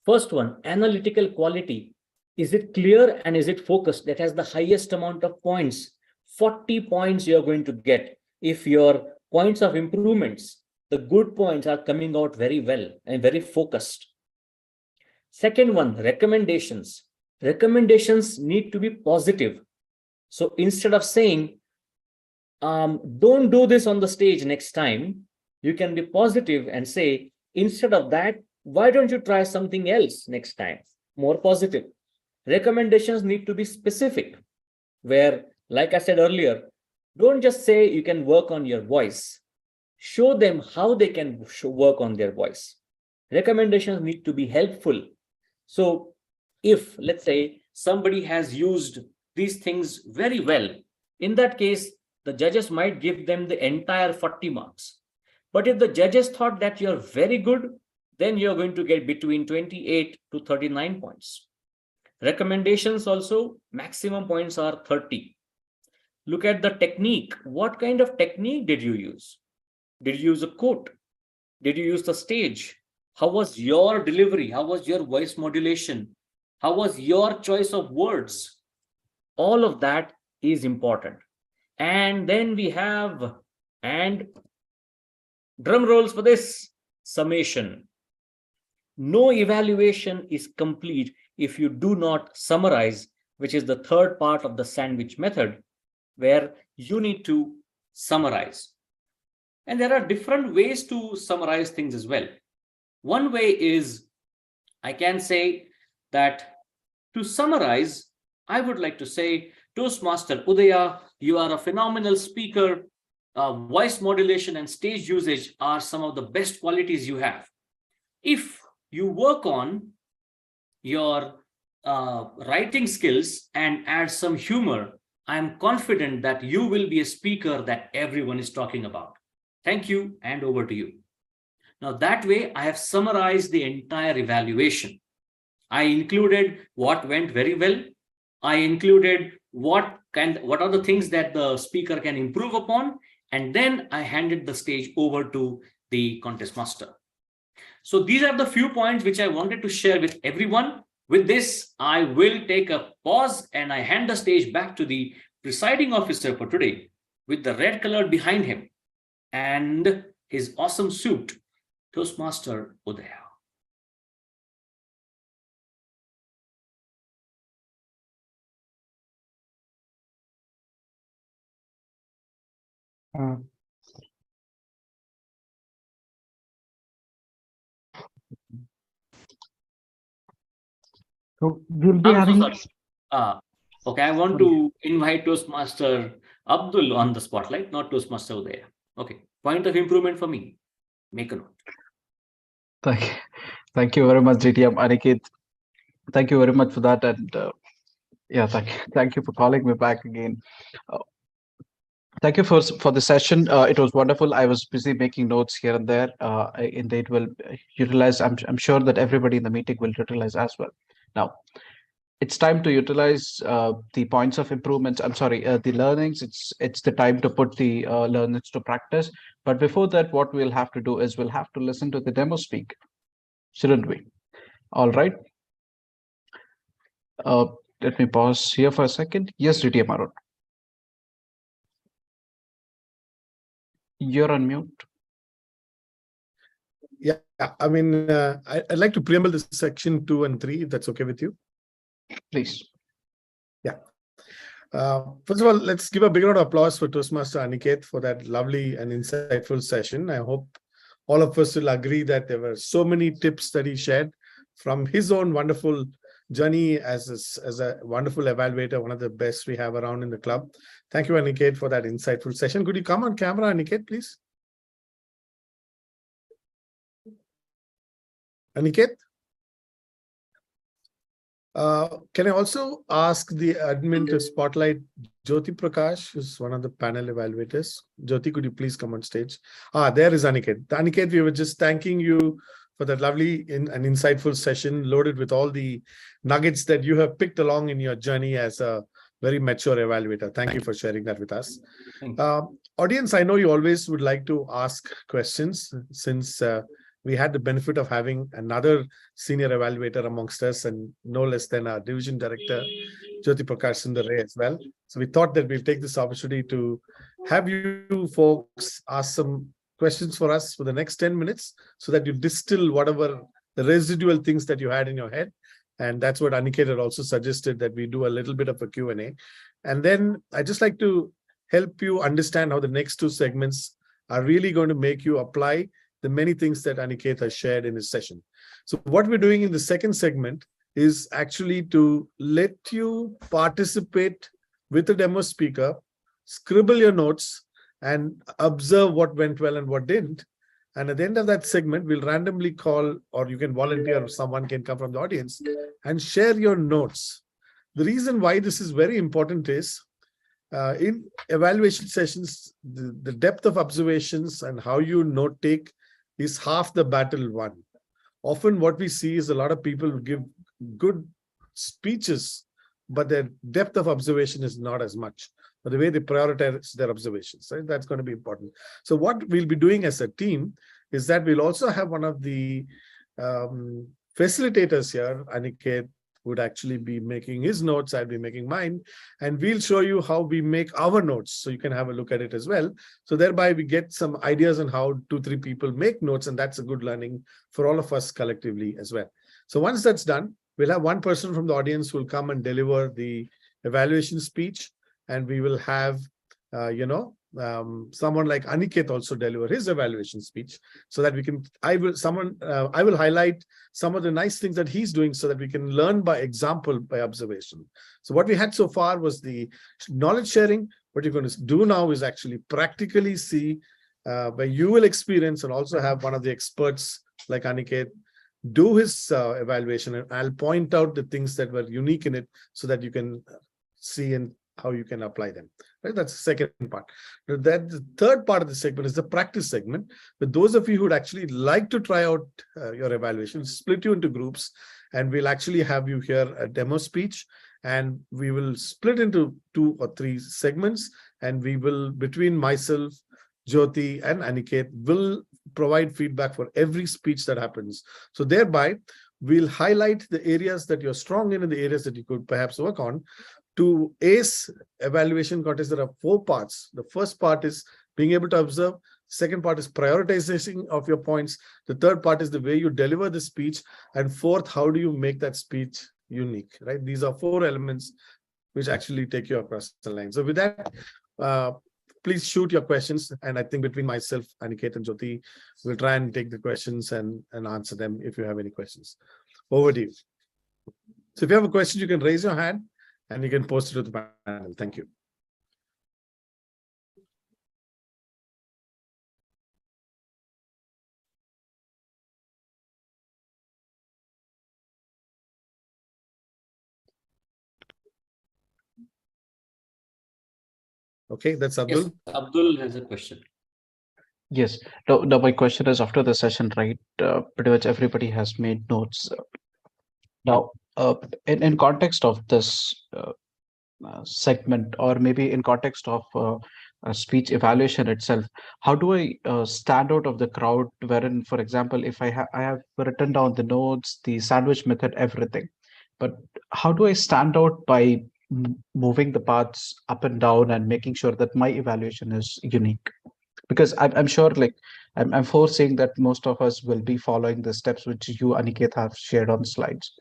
First one, analytical quality. Is it clear and is it focused? That has the highest amount of points. 40 points you're going to get if your points of improvements, the good points, are coming out very well and very focused. Second one, recommendations. Recommendations need to be positive. So instead of saying, don't do this on the stage next time, you can be positive and say, instead of that, why don't you try something else next time? More positive. Recommendations need to be specific, where, like I said earlier, don't just say you can work on your voice. Show them how they can work on their voice. Recommendations need to be helpful. So if, let's say, somebody has used these things very well, in that case, the judges might give them the entire 40 marks. But if the judges thought that you're very good, then you're going to get between 28 to 39 points. Recommendations also, maximum points are 30. Look at the technique. What kind of technique did you use? Did you use a quote? Did you use the stage? How was your delivery? How was your voice modulation? How was your choice of words? All of that is important. And then we have, and drum rolls for this, summation. No evaluation is complete if you do not summarize, which is the third part of the sandwich method, where you need to summarize. And there are different ways to summarize things as well. One way is, I can say that to summarize, I would like to say, Toastmaster Udaya, you are a phenomenal speaker. Voice modulation and stage usage are some of the best qualities you have. If you work on your writing skills and add some humor, I am confident that you will be a speaker that everyone is talking about. Thank you, and over to you. Now, that way, I have summarized the entire evaluation. I included what went very well. I included what are the things that the speaker can improve upon. And then I handed the stage over to the contest master. So these are the few points which I wanted to share with everyone. With this, I will take a pause and I hand the stage back to the presiding officer for today with the red color behind him and his awesome suit, Toastmaster Udaya. So we'll be having. Okay, I want to invite Toastmaster Abdul on the spotlight, not Toastmaster Udaya. Okay, point of improvement for me. Make a note. Thank you very much, DTM Aniket. Thank you very much for that, and yeah, thank you for calling me back again. Thank you for the session. It was wonderful. I was busy making notes here and there. Indeed, will utilize. I'm sure that everybody in the meeting will utilize as well. Now, it's time to utilize the points of improvements. I'm sorry, the learnings. It's the time to put the learnings to practice. But before that, what we'll have to do is we'll have to listen to the demo speak, shouldn't we? All right. Let me pause here for a second. Yes, DTM Arun. You're on mute. Yeah, I mean, I'd like to preamble this section 2 and 3, if that's okay with you. Please. Yeah. First of all, let's give a big round of applause for Toastmaster Aniket for that lovely and insightful session. I hope all of us will agree that there were so many tips that he shared from his own wonderful journey as a wonderful evaluator, one of the best we have around in the club. Thank you, Aniket, for that insightful session. Could you come on camera, Aniket, please? Aniket? Can I also ask the admin to spotlight Jyotiprakash, who's one of the panel evaluators? Jyoti, could you please come on stage? There is Aniket. Aniket, we were just thanking you for that lovely and insightful session loaded with all the nuggets that you have picked along in your journey as a very mature evaluator. Thank you for sharing that with us. Audience, I know you always would like to ask questions since we had the benefit of having another senior evaluator amongst us, and no less than our division director, Jyotiprakash Sundaray as well. So we thought that we'll take this opportunity to have you folks ask some questions for us for the next 10 minutes so that you distill whatever the residual things that you had in your head. And that's what Aniket had also suggested, that we do a little bit of a Q&A. And then I'd just like to help you understand how the next two segments are really going to make you apply the many things that Aniket has shared in his session. So what we're doing in the second segment is actually to let you participate with a demo speaker, scribble your notes, and observe what went well and what didn't. And at the end of that segment, we'll randomly call, or you can volunteer, or someone can come from the audience and share your notes. The reason why this is very important is in evaluation sessions, the depth of observations and how you note take is half the battle won. Often what we see is a lot of people who give good speeches, but their depth of observation is not as much. But the way they prioritize their observations, right? That's going to be important. So what we'll be doing as a team is that we'll also have one of the facilitators here, Aniket, would actually be making his notes, I'll be making mine, and we'll show you how we make our notes so you can have a look at it as well. So thereby we get some ideas on how 2-3 people make notes, and that's a good learning for all of us collectively as well. So once that's done, we'll have one person from the audience who will come and deliver the evaluation speech, and we will have, someone like Aniket also deliver his evaluation speech, so that we can, I will highlight some of the nice things that he's doing so that we can learn by example, by observation. So what we had so far was the knowledge sharing. What you're going to do now is actually practically see where you will experience, and also have one of the experts like Aniket do his evaluation, and I'll point out the things that were unique in it so that you can see and how you can apply them. Right? That's the second part. The third part of the segment is the practice segment. But those of you who would actually like to try out your evaluation, split you into groups, and we'll actually have you hear a demo speech, and we will split into 2 or 3 segments, and we will, between myself, Jyoti, and Aniket, will provide feedback for every speech that happens. So thereby, we'll highlight the areas that you're strong in and the areas that you could perhaps work on. To ACE evaluation contest, there are 4 parts. The first part is being able to observe. Second part is prioritization of your points. The third part is the way you deliver the speech. And fourth, how do you make that speech unique, right? These are 4 elements which actually take you across the line. So with that, please shoot your questions. And I think between myself, Aniket, and Jyoti, we'll try and take the questions and answer them if you have any questions. Over to you. So if you have a question, you can raise your hand, and you can post it to the panel. Thank you. Okay, that's Abdul. Yes, Abdul has a question. Yes. No, my question is, after the session, right? Pretty much everybody has made notes. Now, in context of this segment, or maybe in context of speech evaluation itself, how do I stand out of the crowd? Wherein, for example, if I have written down the notes, the sandwich method, everything, but how do I stand out by moving the parts up and down and making sure that my evaluation is unique? Because I'm sure, like, I'm foreseeing that most of us will be following the steps which you, Aniket, have shared on the slides.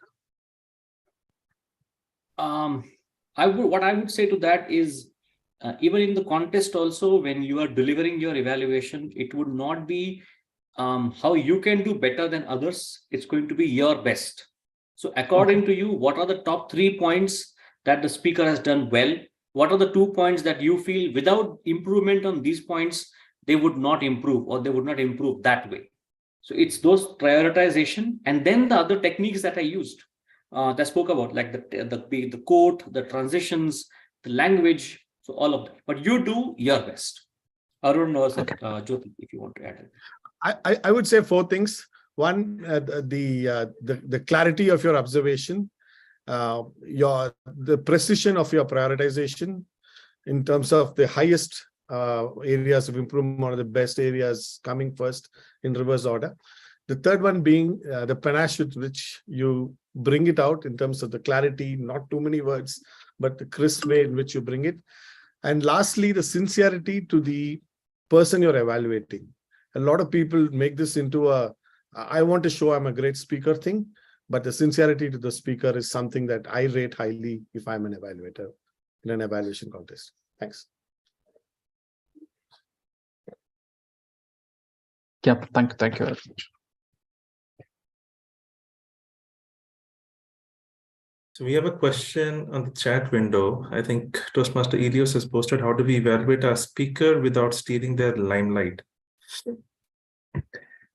What I would say to that is, even in the contest also, when you are delivering your evaluation, it would not be how you can do better than others. It's going to be your best. So according to you, what are the top 3 points that the speaker has done well? What are the 2 points that you feel without improvement on these points, they would not improve, or they would not improve that way? So it's those prioritization, and then the other techniques that I used, that spoke about, like the quote, the transitions, the language, so all of that. But you do your best. Arun or Jyoti, if you want to add it. I would say 4 things. One, the clarity of your observation, the precision of your prioritization in terms of the highest areas of improvement, or the best areas coming first in reverse order. The third one being the panache with which you bring it out in terms of the clarity, not too many words, but the crisp way in which you bring it. And lastly, the sincerity to the person you're evaluating. A lot of people make this into I want to show I'm a great speaker thing, but the sincerity to the speaker is something that I rate highly if I'm an evaluator in an evaluation contest. Thanks. Yeah, thank you very much. So we have a question on the chat window. I think Toastmaster Elios has posted, how do we evaluate our speaker without stealing their limelight?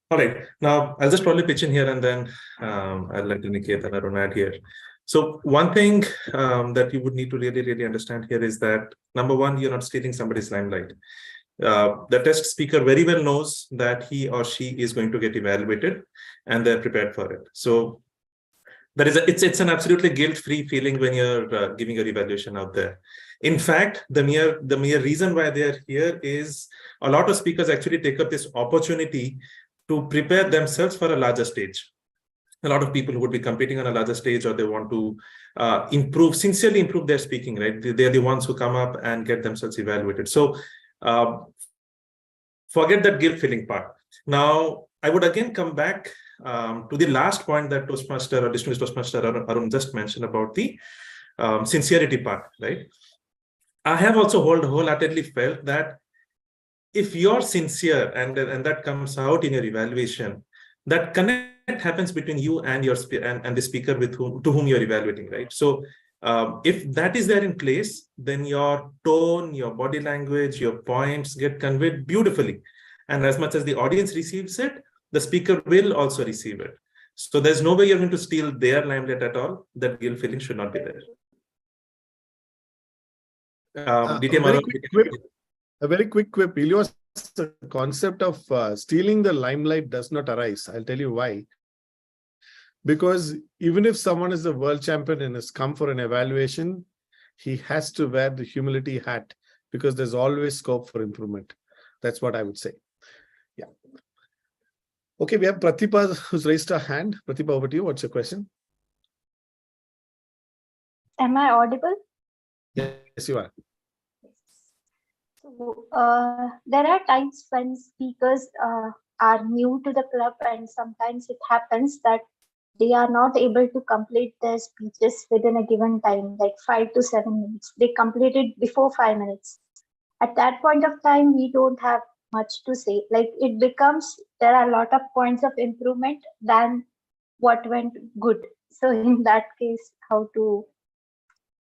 All right, now I'll just probably pitch in here and then I'll let Aniket and Arun add here. So one thing that you would need to really understand here is that, number one, you're not stealing somebody's limelight. The test speaker very well knows that he or she is going to get evaluated and they're prepared for it. So it's an absolutely guilt-free feeling when you're giving your evaluation out there. In fact, the mere reason why they're here is a lot of speakers actually take up this opportunity to prepare themselves for a larger stage. A lot of people who would be competing on a larger stage, or they want to sincerely improve their speaking, right? They're the ones who come up and get themselves evaluated. So forget that guilt-feeling part. Now, I would again come back to the last point that Toastmaster or distinguished Toastmaster Arun just mentioned about the sincerity part, right? I have also wholeheartedly felt that if you're sincere and that comes out in your evaluation, that connect happens between you and your and the speaker to whom you're evaluating, right? So if that is there in place, then your tone, your body language, your points get conveyed beautifully. And as much as the audience receives it, the speaker will also receive it. So there's no way you're going to steal their limelight at all. That guilt feeling should not be there. A very quick quip. Elios, the concept of stealing the limelight does not arise. I'll tell you why. Because even if someone is a world champion and has come for an evaluation, he has to wear the humility hat because there's always scope for improvement. That's what I would say. Yeah. Okay, we have Pratibha who's raised her hand. Pratibha, over to you. What's your question? Am I audible? Yes, you are. So, there are times when speakers are new to the club, and sometimes it happens that they are not able to complete their speeches within a given time, like 5 to 7 minutes. They complete it before 5 minutes. At that point of time, we don't have much to say. Like it becomes, there are a lot of points of improvement than what went good. So in that case, how to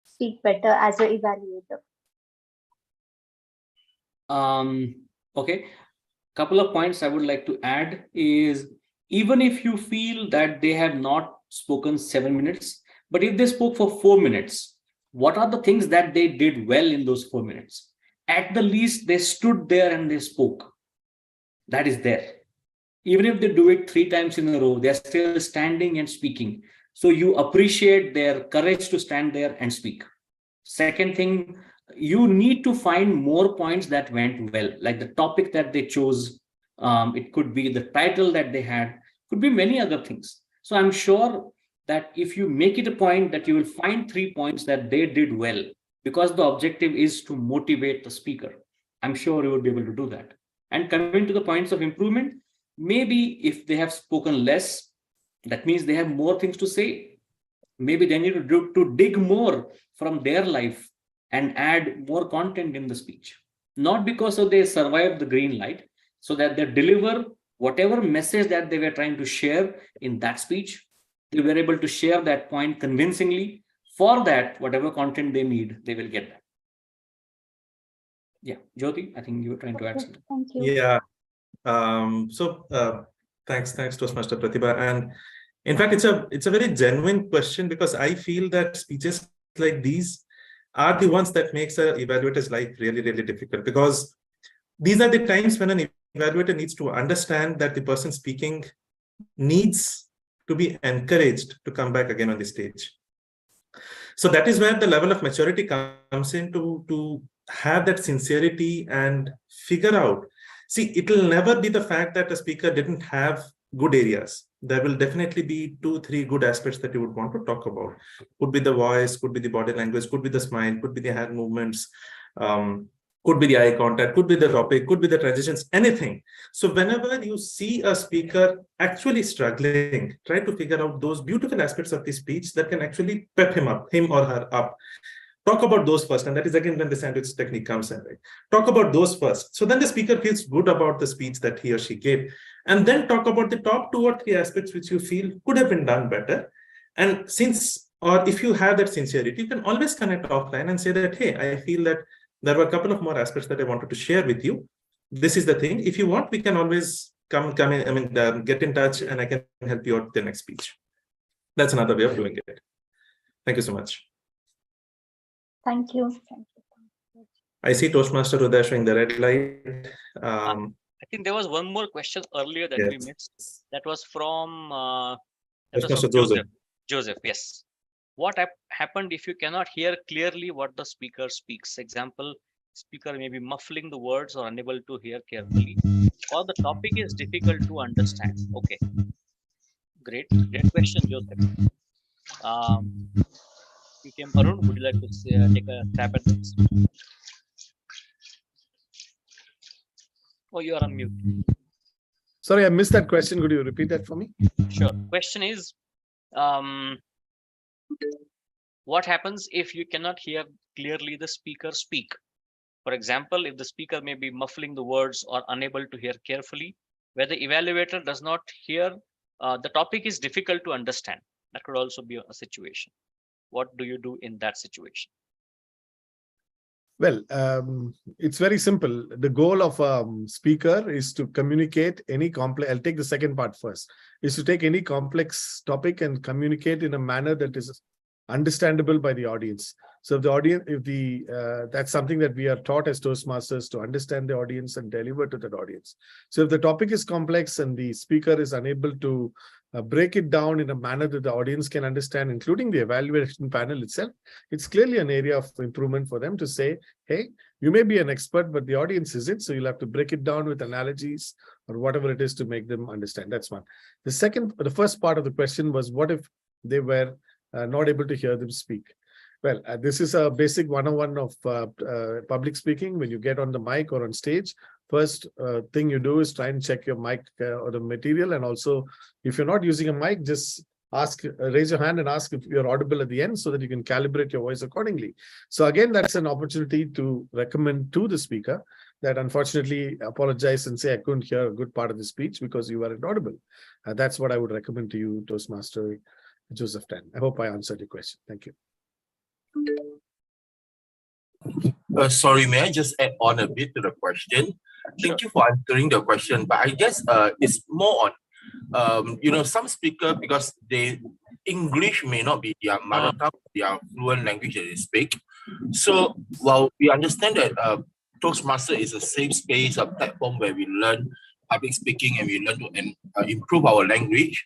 speak better as an evaluator? Okay, couple of points I would like to add is, even if you feel that they have not spoken 7 minutes, but if they spoke for 4 minutes, what are the things that they did well in those 4 minutes? At the least, they stood there and they spoke. That is there. Even if they do it 3 times in a row, they're still standing and speaking. So you appreciate their courage to stand there and speak. Second thing, you need to find more points that went well, like the topic that they chose. It could be the title that they had, could be many other things. So I'm sure that if you make it a point that you will find 3 points that they did well, because the objective is to motivate the speaker, I'm sure you will be able to do that. And coming to the points of improvement, maybe if they have spoken less, that means they have more things to say. Maybe they need to dig more from their life and add more content in the speech. Not because of they survived the green light, so that they deliver whatever message that they were trying to share in that speech, they were able to share that point convincingly. For that, whatever content they need, they will get that. Yeah, Jyoti, I think you were trying to add something. Thank you. Yeah. Thanks, Toastmaster Pratibha. And in fact, it's a very genuine question, because I feel that speeches like these are the ones that makes an evaluator's life really, really difficult, because these are the times when an evaluator needs to understand that the person speaking needs to be encouraged to come back again on the stage. So that is where the level of maturity comes in to have that sincerity and figure out. See, it will never be the fact that a speaker didn't have good areas. There will definitely be 2-3 good aspects that you would want to talk about. Could be the voice, could be the body language, could be the smile, could be the hand movements, could be the eye contact, could be the topic, could be the transitions, anything. So whenever you see a speaker actually struggling, try to figure out those beautiful aspects of the speech that can actually pep him or her up. Talk about those first, and that is again when the sandwich technique comes in, right? Talk about those first. So then the speaker feels good about the speech that he or she gave. And then talk about the top 2 or 3 aspects which you feel could have been done better. And if you have that sincerity, you can always connect offline and say that, hey, I feel that there were a couple of more aspects that I wanted to share with you. This is the thing. If you want, we can always come in, get in touch, and I can help you out with the next speech. That's another way of doing it. Thank you so much. Thank you. I see Toastmaster Uday showing the red light. I think there was one more question earlier that we missed. That was from Joseph. Yes. What happened if you cannot hear clearly what the speaker speaks? Example, speaker may be muffling the words or unable to hear carefully, or the topic is difficult to understand. Okay. Great question, Joseph. Arun, would you like to take a stab at this? Oh, you are on mute. Sorry, I missed that question. Could you repeat that for me? Sure. Question is, what happens if you cannot hear clearly the speaker speak? For example, if the speaker may be muffling the words or unable to hear carefully, where the evaluator does not hear, the topic is difficult to understand. That could also be a situation. What do you do in that situation? Well, it's very simple. The goal of a speaker is to communicate any complex. I'll take the second part first. Is to take any complex topic and communicate in a manner that is understandable by the audience. So if the audience, that's something that we are taught as Toastmasters, to understand the audience and deliver to that audience. So if the topic is complex and the speaker is unable to break it down in a manner that the audience can understand, including the evaluation panel itself, it's clearly an area of improvement for them to say, hey, you may be an expert, but the audience isn't. So you'll have to break it down with analogies or whatever it is to make them understand. That's one. The first part of the question was, what if they were not able to hear them speak? Well, this is a basic 101 of public speaking. When you get on the mic or on stage, first thing you do is try and check your mic or the material. And also, if you're not using a mic, just raise your hand and ask if you're audible at the end so that you can calibrate your voice accordingly. So again, that's an opportunity to recommend to the speaker that unfortunately apologize and say, I couldn't hear a good part of the speech because you weren't audible. That's what I would recommend to you, Toastmaster Joseph Tan. I hope I answered your question. Thank you. Sorry, may I just add on a bit to the question? Thank you for answering the question, but I guess it's more on, some speaker, because English may not be their mother tongue, their fluent language that they speak. So while we understand that Toastmaster is a safe space, a platform where we learn public speaking and we learn to improve our language,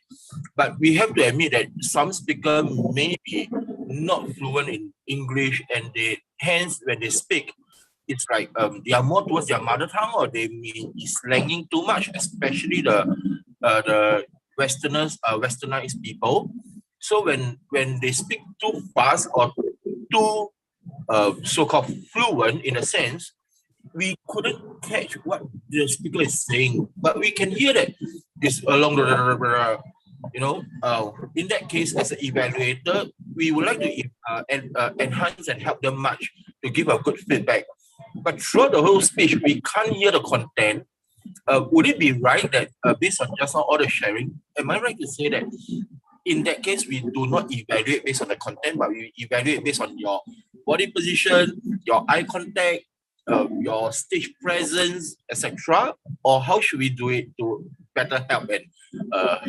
but we have to admit that some speakers may be not fluent in English, and hence when they speak, it's like they are more towards their mother tongue, or they may be slanging too much, especially the westernized people. So when they speak too fast or too so-called fluent in a sense, we couldn't catch what the speaker is saying, but we can hear that it's along the in that case, as an evaluator, we would like to enhance and help them much to give a good feedback. But throughout the whole speech, we can't hear the content. Would it be right that based on just now all the sharing, am I right to say that in that case, we do not evaluate based on the content, but we evaluate based on your body position, your eye contact, your stage presence, etc.? Or how should we do it to better help and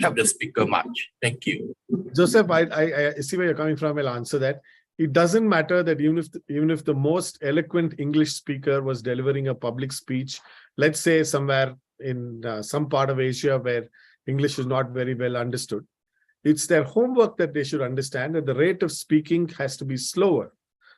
help the speaker much? Thank you. Joseph, I see where you're coming from. I'll answer that. It doesn't matter that even if the most eloquent English speaker was delivering a public speech, let's say somewhere in some part of Asia where English is not very well understood, it's their homework that they should understand that the rate of speaking has to be slower.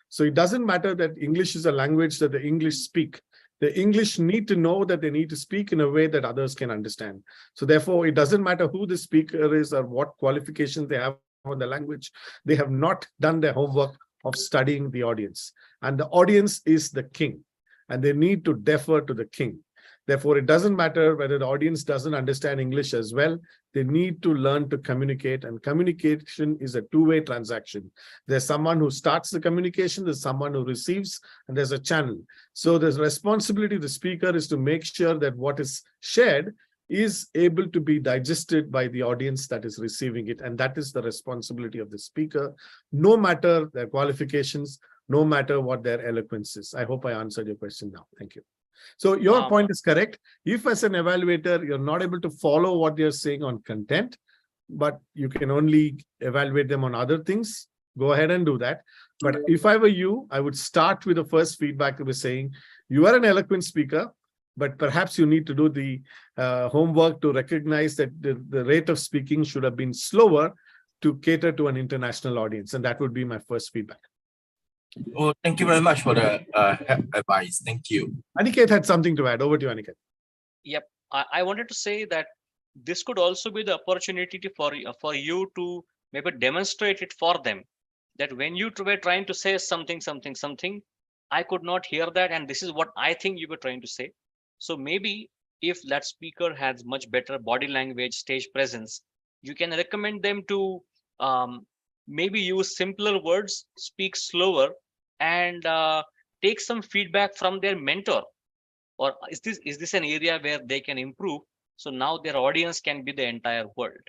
So it doesn't matter that English is a language that the English speak. The English need to know that they need to speak in a way that others can understand. So therefore, it doesn't matter who the speaker is or what qualifications they have on the language. They have not done their homework of studying the audience. And the audience is the king, and they need to defer to the king. Therefore, it doesn't matter whether the audience doesn't understand English as well. They need to learn to communicate, and communication is a two-way transaction. There's someone who starts the communication, there's someone who receives, and there's a channel. So the responsibility of the speaker is to make sure that what is shared is able to be digested by the audience that is receiving it. And that is the responsibility of the speaker, no matter their qualifications, no matter what their eloquence is. I hope I answered your question now. Thank you. So your point is correct. If as an evaluator, you're not able to follow what you're saying on content, but you can only evaluate them on other things, go ahead and do that. But if I were you, I would start with the first feedback that was saying, you are an eloquent speaker, but perhaps you need to do the homework to recognize that the rate of speaking should have been slower to cater to an international audience. And that would be my first feedback. Oh, thank you very much for the advice. Thank you. Aniket had something to add. Over to you, Aniket. Yep. I wanted to say that this could also be the opportunity for you to maybe demonstrate it for them. That when you were trying to say something, I could not hear that. And this is what I think you were trying to say. So maybe if that speaker has much better body language, stage presence, you can recommend them to maybe use simpler words, speak slower, and take some feedback from their mentor. Or is this an area where they can improve? So now their audience can be the entire world.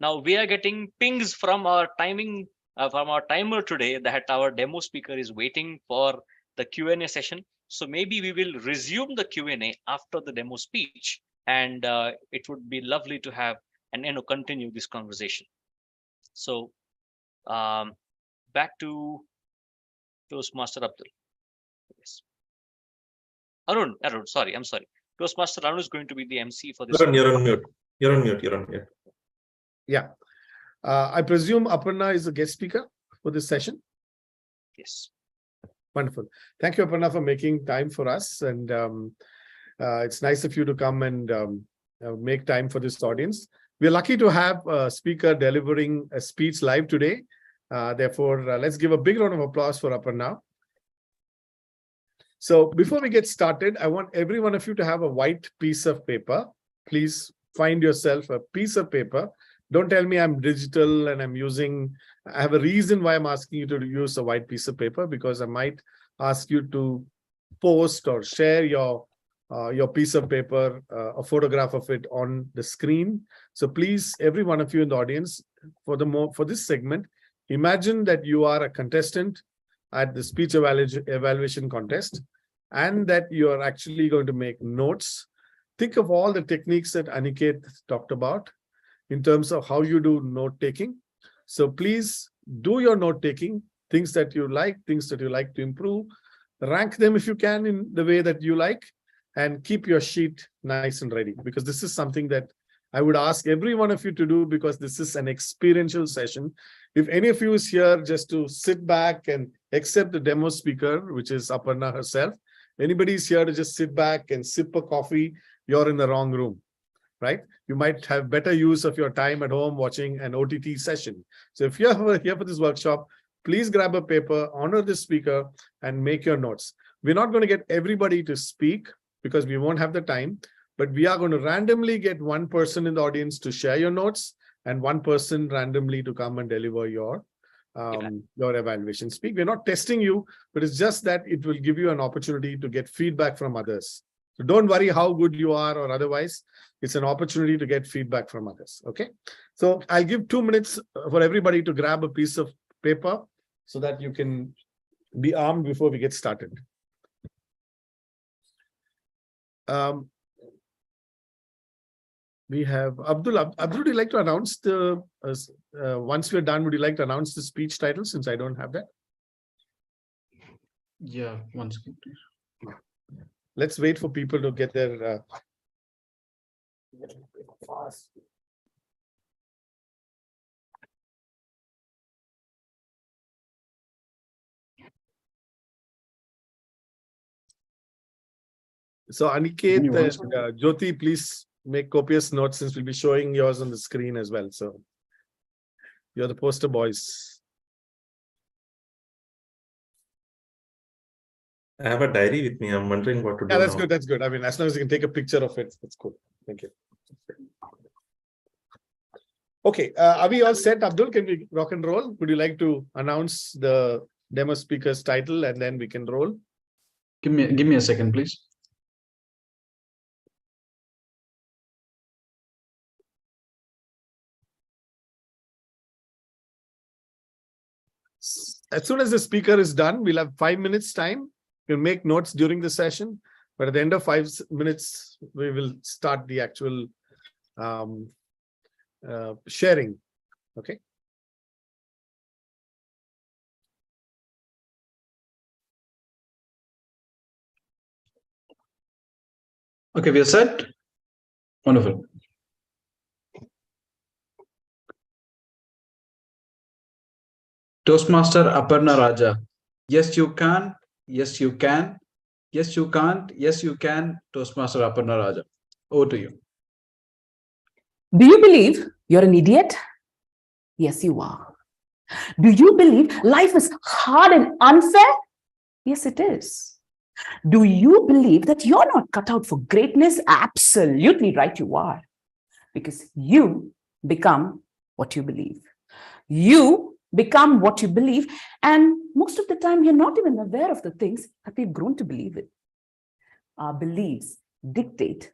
Now we are getting pings from our timing, from our timer today, that our demo speaker is waiting for the Q&A session. So maybe we will resume the Q&A after the demo speech, and it would be lovely to have and continue this conversation. So back to Toastmaster Abdul. Yes. Arun, sorry, I'm sorry. Toastmaster Arun is going to be the MC for this. You're on mute. You're on mute. Yeah. I presume Aparna is a guest speaker for this session. Yes. Wonderful. Thank you, Aparna, for making time for us. And it's nice of you to come and make time for this audience. We're lucky to have a speaker delivering a speech live today. Therefore, let's give a big round of applause for Aparna. So before we get started, I want every one of you to have a white piece of paper. Please find yourself a piece of paper. Don't tell me I'm digital and I have a reason why I'm asking you to use a white piece of paper, because I might ask you to post or share your piece of paper, a photograph of it on the screen. So please, every one of you in the audience, for this segment, imagine that you are a contestant at the speech evaluation contest, and that you are actually going to make notes. Think of all the techniques that Aniket talked about in terms of how you do note taking. So please do your note taking, things that you like to improve, rank them if you can in the way that you like, and keep your sheet nice and ready, because this is something that I would ask every one of you to do, because this is an experiential session. If any of you is here just to sit back and accept the demo speaker, which is Aparna herself, anybody is here to just sit back and sip a coffee, you're in the wrong room, right? You might have better use of your time at home watching an OTT session. So if you're here for this workshop, please grab a paper, honor the speaker, and make your notes. We're not going to get everybody to speak because we won't have the time, but we are going to randomly get one person in the audience to share your notes and one person randomly to come and deliver your evaluation speak. We're not testing you, but it's just that it will give you an opportunity to get feedback from others. So don't worry how good you are or otherwise. It's an opportunity to get feedback from others. Okay. So I'll give 2 minutes for everybody to grab a piece of paper so that you can be armed before we get started. We have Abdul. Abdul, would you like to announce the, once we're done, would you like to announce the speech title, since I don't have that? Yeah, one second, please. Let's wait for people to get their So Aniket and Jyoti, please make copious notes since we'll be showing yours on the screen as well. So you're the poster boys. I have a diary with me. I'm wondering what to do Yeah, that's now. good. That's good. I mean, as long as you can take a picture of it, that's cool. Thank you. Okay, are we all set, Abdul? Can we rock and roll? Would you like to announce the demo speaker's title and then we can roll? Give me a second, please. As soon as the speaker is done, we'll have 5 minutes time. We'll make notes during the session, but at the end of 5 minutes, we will start the actual sharing. Okay. Okay, we are set. Wonderful. Toastmaster Aparna Raja. Yes, you can. Yes, you can. Yes, you can't. Yes, you can. Toastmaster Aparna Raja. Over to you. Do you believe you're an idiot? Yes, you are. Do you believe life is hard and unfair? Yes, it is. Do you believe that you're not cut out for greatness? Absolutely right, you are. Because you become what you believe. You become what you believe, and most of the time you're not even aware of the things that we've grown to believe in. Our beliefs dictate